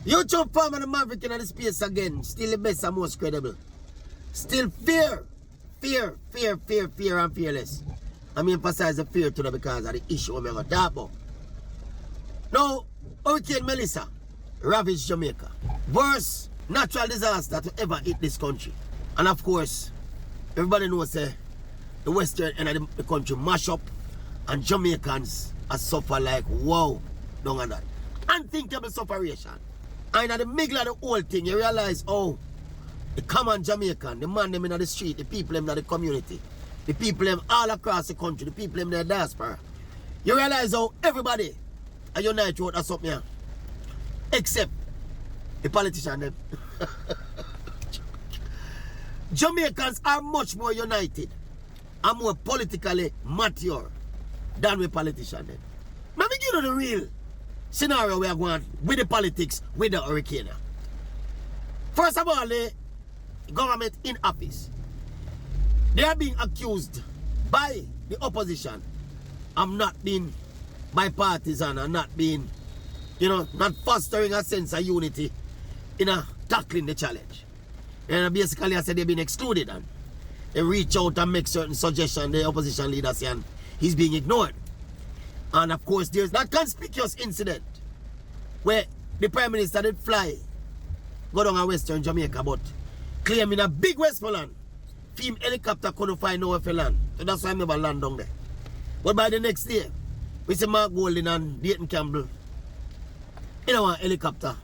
YouTube farm and the Maverick in the space again. Still the best and most credible. Still fear, and fearless. I mean, emphasize the fear to them because of the issue I'm going to talk about. Now, Hurricane Melissa ravaged Jamaica. Worst natural disaster to ever hit this country. And of course, everybody knows the western end of the country mash up and Jamaicans are suffer like wow, down on that. Unthinkable sufferation. And in the middle of the whole thing, you realize, oh, the common Jamaican, the man them in the street, the people them in the community, the people them all across the country, the people them in the diaspora. You realize how everybody are united with something here. Except the politician them. Jamaicans are much more united and more politically mature than with politicians them. Let me give you the real scenario we are going with the politics with the hurricane. First of all, the government in office, they are being accused by the opposition of not being bipartisan and not being, not fostering a sense of unity in tackling the challenge. And basically I said they've been excluded and they reach out and make certain suggestions, the opposition leaders say, and he's being ignored. And of course there's that conspicuous incident where the Prime Minister did fly, go down to Western Jamaica, but claiming a big Westmoreland, team helicopter couldn't find nowhere for land. So that's why I never land down there. But by the next day, we see Mark Golding and Dayton Campbell in our helicopter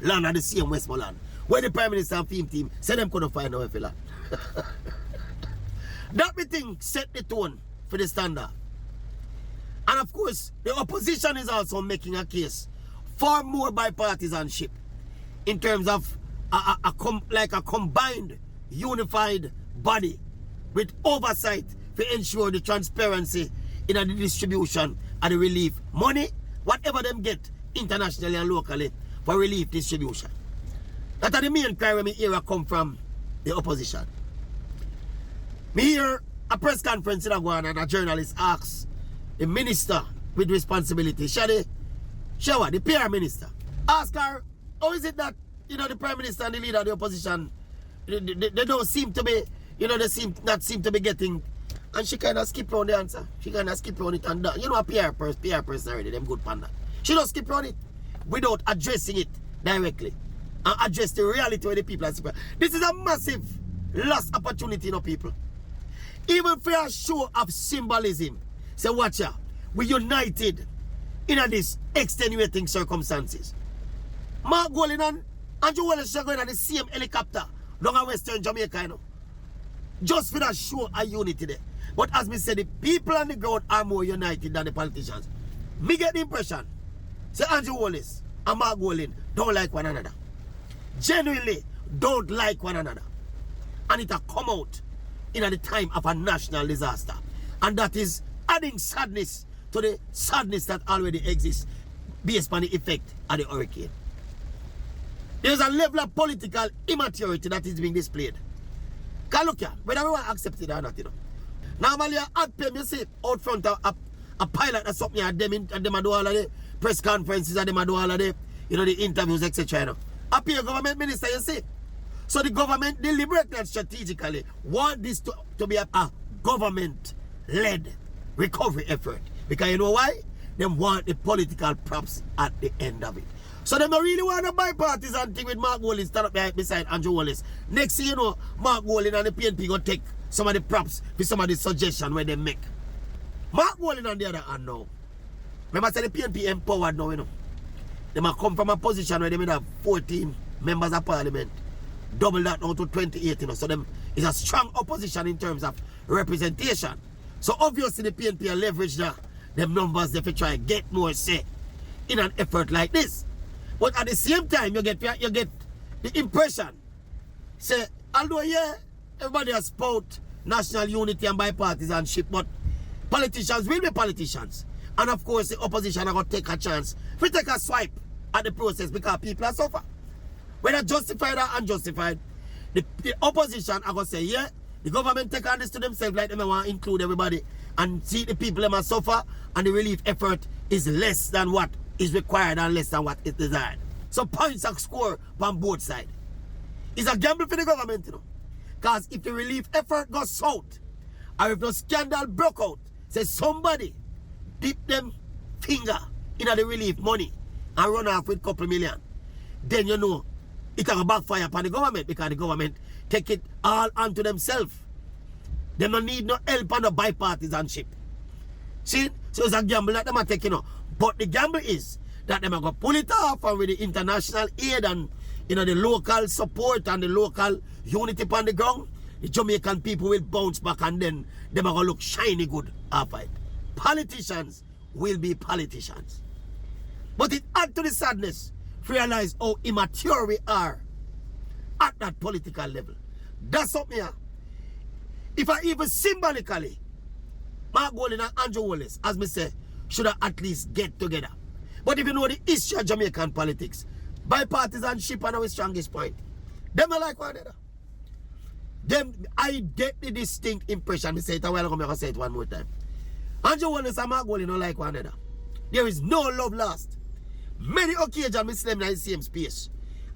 land at the same Westmoreland, where the Prime Minister and film team said them couldn't find nowhere for land. That we think set the tone for the standard. And of course, the opposition is also making a case for more bipartisanship in terms of a combined, unified body with oversight to ensure the transparency in the distribution of the relief money, whatever them get internationally and locally for relief distribution. That are the main cry when me hear come from the opposition. Me hear a press conference in a one and a journalist asks the minister with responsibility, Shadi, Shawa, the PR minister, ask her, how is it that, the Prime Minister and the leader of the opposition, they don't seem to be, they not seem to be getting, and she kind of skip on the answer. She kind of skip on it and that. A PR person already, them good panda. She don't skip on it without addressing it directly and address the reality where the people are. This is a massive lost opportunity, people. Even for a show of symbolism, say, watch out, we united in these extenuating circumstances. Mark Golding and Andrew Wallace are going on the same helicopter down at Western Jamaica, just for that show of unity there. But as me said, the people on the ground are more united than the politicians. Me get the impression, say Andrew Wallace and Mark Golding don't like one another. Genuinely don't like one another. And it will come out in the time of a national disaster. And that is adding sadness to the sadness that already exists based on the effect of the hurricane. There's a level of political immaturity that is being displayed. Because look here, whether we want to accept it or not, Normally, at PM, you see out front of a pilot or something, and them do all of the press conferences, and them do all of the, the interviews, etc. Up here, government minister, you see. So the government deliberately and strategically want this to be a government-led recovery effort. Because you know why? They want the political props at the end of it. So they don't really want a bipartisan thing with Mark Golding stand up beside Andrew Wallace. Next thing you know, Mark Golding and the PNP going to take some of the props for some of the suggestions where they make. Mark Golding on the other hand now. Remember I said the PNP empowered now, They might come from a position where they may have 14 members of parliament. Double that now to 28, So them is a strong opposition in terms of representation. So obviously the PNP leverage them numbers they try to get more say in an effort like this. But at the same time, you get the impression, say, although everybody has spout national unity and bipartisanship, but politicians will be politicians. And of course, the opposition are going to take a chance to take a swipe at the process because people are suffer. Whether justified or unjustified, the opposition are going to say, the government take on this to themselves like they want to include everybody and see the people that suffer and the relief effort is less than what is required and less than what is desired. So points are score on both sides. It's a gamble for the government, you know. Because if the relief effort goes south, or if no scandal broke out, say somebody dip them finger in the relief money and run off with a couple million, then you know it can backfire upon the government, because the government take it all onto themselves. They don't need no help and no bipartisanship. See? So it's a gamble that they are taking, you know. But the gamble is that they are going to pull it off, and with the international aid and the local support and the local unity upon the ground, the Jamaican people will bounce back, and then they are going to look shiny good after it. Politicians will be politicians. But it adds to the sadness to realize how immature we are at that political level. That's something here. If I even symbolically, Mark Golding and Andrew Wallace, as me say, should have at least get together. But if you know the history of Jamaican politics, bipartisanship are our strongest point. Them are like one another. Them, I get the distinct impression, me say it a while ago, I'm going to say it one more time. Andrew Wallace and Mark Golding don't like one another. There is no love lost. Many occasions, me see them in the same space.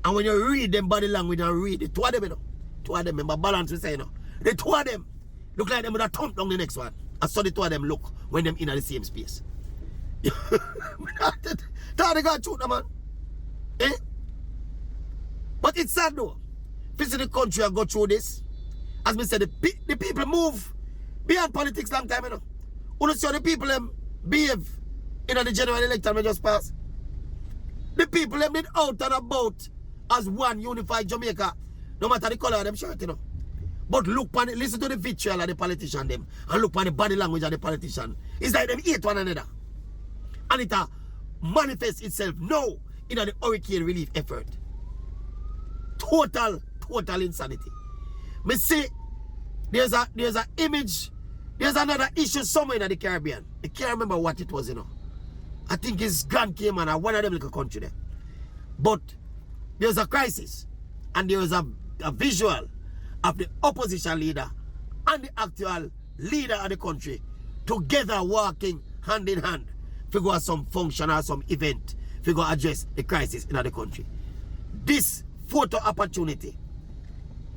And when you read them body language and read the two of them, you know, two of them, remember balance we say, you know, the two of them look like them would have thumped down the next one. I saw the two of them look when them in the same space. That they got shoot, man. Eh? But it's sad though. Visit the country and go through this. As me said, the people move beyond politics long time, you know. You see how the people behave in the general election we just passed. The people have been out and about as one unified Jamaica, no matter the color of them shirt, you know. But look on it, listen to the vitriol of the politician them, and look on the body language of the politician. It's like them hate one another. And it manifests itself now in the hurricane relief effort. Total insanity. Me see, there's a image, there's another issue somewhere in the Caribbean. I can't remember what it was, you know. I think it's Grand Cayman or one of them little country there. But there's a crisis, and there's a visual of the opposition leader and the actual leader of the country together walking hand in hand to go at some function or some event to go address the crisis in the country. This photo opportunity,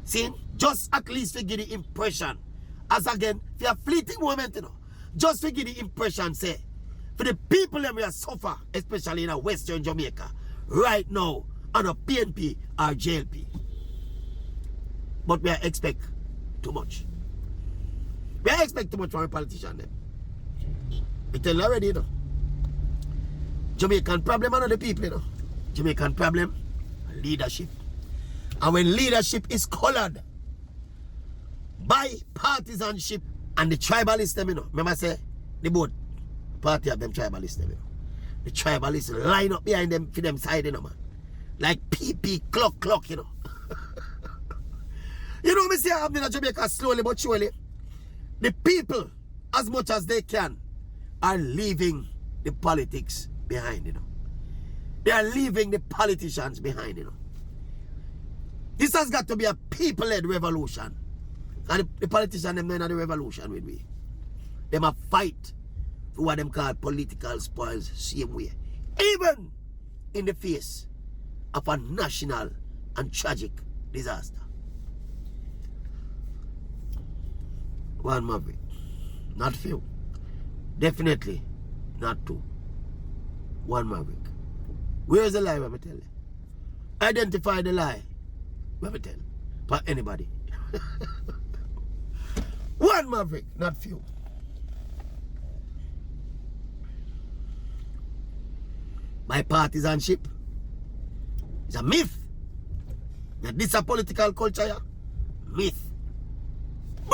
see, just at least to give the impression, as again, for a fleeting moment, you know, just to give the impression, say, for the people that we are suffer, especially in Western Jamaica, right now, on a PNP or JLP. But we expect too much. We expect too much from a politician then. We tell you already, you know. Jamaican problem are not the people, you know. Jamaican problem, leadership. And when leadership is colored by partisanship and the tribalism, you know. Remember I say, the both party of them tribalism, you know. The tribalists line up behind them for them side, you know, man. Like PP clock, you know. You know, me say I'm in Jamaica slowly but surely. The people, as much as they can, are leaving the politics behind, you know. They are leaving the politicians behind, you know. This has got to be a people-led revolution. And the politicians, them not in the revolution with me. They must fight for what them call political spoils same way. Even in the face of a national and tragic disaster. One Maverick. Not few. Definitely not two. One Maverick. Where's the lie, let me tell you? Identify the lie, let me tell you. For anybody. One Maverick, not few. Bipartisanship is a myth. That this is a political culture, yeah? Myth.